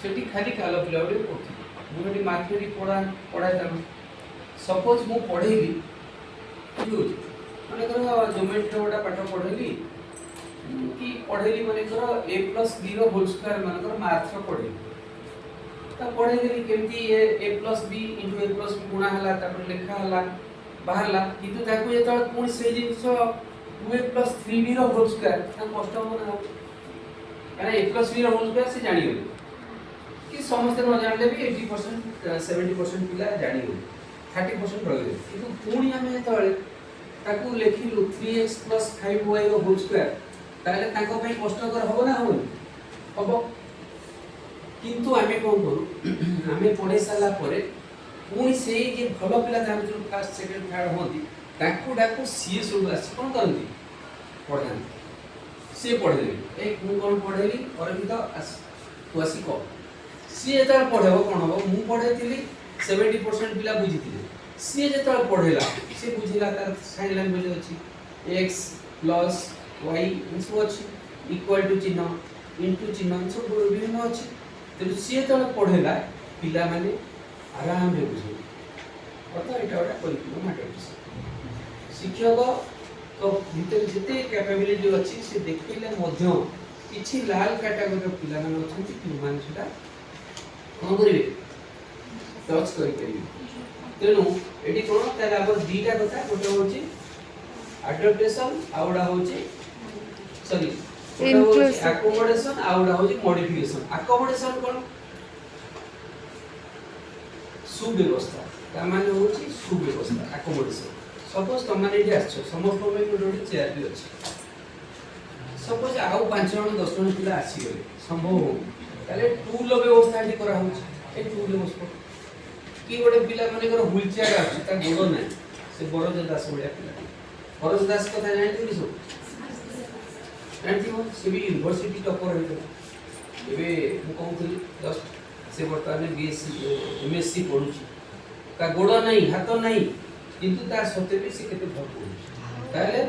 सेठी खाली कैलकुलेटर रे पढ़थि मुझे मैथमेटिक्स पढ़ाए जान सपोज मु पढ़ेली यूज माने कर ज्योमेट्री गोटा पाठ पढ़ेली कि पढ़ेली माने कर a + b रो होल स्क्वायर माने कर मैथ्स रो पढ़ेली ता पढ़ेली केमती a + b * a + b गुणा हला तापर लिखा हला बाहरला किंतु ताकू जेतळ पुणी से जिंस 2a + 3b रो होल स्क्वायर ता कष्ट हो ना माने a + b रो होल स्क्वायर से जानि गेली कि समस्त न जानले भी 80% 70% पिला जानि गेली 30% रह गेली किंतु पुणी हमें जेतळ ताकू लेखिलु 3x + 5y रो होल स्क्वायर ताले ताको पई कष्टकर हो ना हो किंतु आमे कोन करू आमे पढे साला परे पुणी से जे भलो पिला जान जो फर्स्ट सेकंड थर्ड होती ताकू डाकू सीए सब आसी कोन करंती पढान से पढे ए मु कोन पढेली और भी तो तू आसी को सी जेतळ पढेबो कोन हो मु पढेतिली 70% पिला बुझितिले सी जेतळ पढेला से बुझिला तार साइन लैंग्वेज अछि x + y इनसो अछि इक्वल टू चिन्ह इनटू चिन्ह सब विभिन्न अछि तेनु सी जेतळ पढेला पिला माने आराम रे बुझे अत एटा ओटा परिपूर्ण मैथमेटिक्स शिक्षक तो भीतर जते कैपेबिलिटी अछि से देखिले मध्य किछि लाल कैटेगरी पिला माने अछंती कि मान सेटा कोन करिवे टच करि करिवे तेनु एटी कोन ताला अब दीटा कथा गोटे होची अडॉप्टेशन आउडा होची सॉरी अकोमोडेशन आउडा होची मॉडिफिकेशन अकोमोडेशन कोन सुव्यवस्था ता माने होची सुव्यवस्था अकोमोडेशन सपोज तमाने एठी आछो समस्त में गोटे चेयर भी अछि सपोज आउ 5 जण 10 जण पिला आसी गले संभव हो ताले टूल व्यवस्था एठी करा होची ए टूल व्यवस्था कि गोटे पिला माने कर व्हील चेयर आछि ता गोडो नै से बरोज दास बढिया पिला बरोज दास कथा जानथि सो जानथि हो से भी यूनिवर्सिटी टॉपर होइतो एबे मु कहउथि जस्ट से वर्तमान बीएससी एमएससी पढुछि ता गोडो नै हाथ नै किंतु ता सते भी से केते भर पढुछि ताले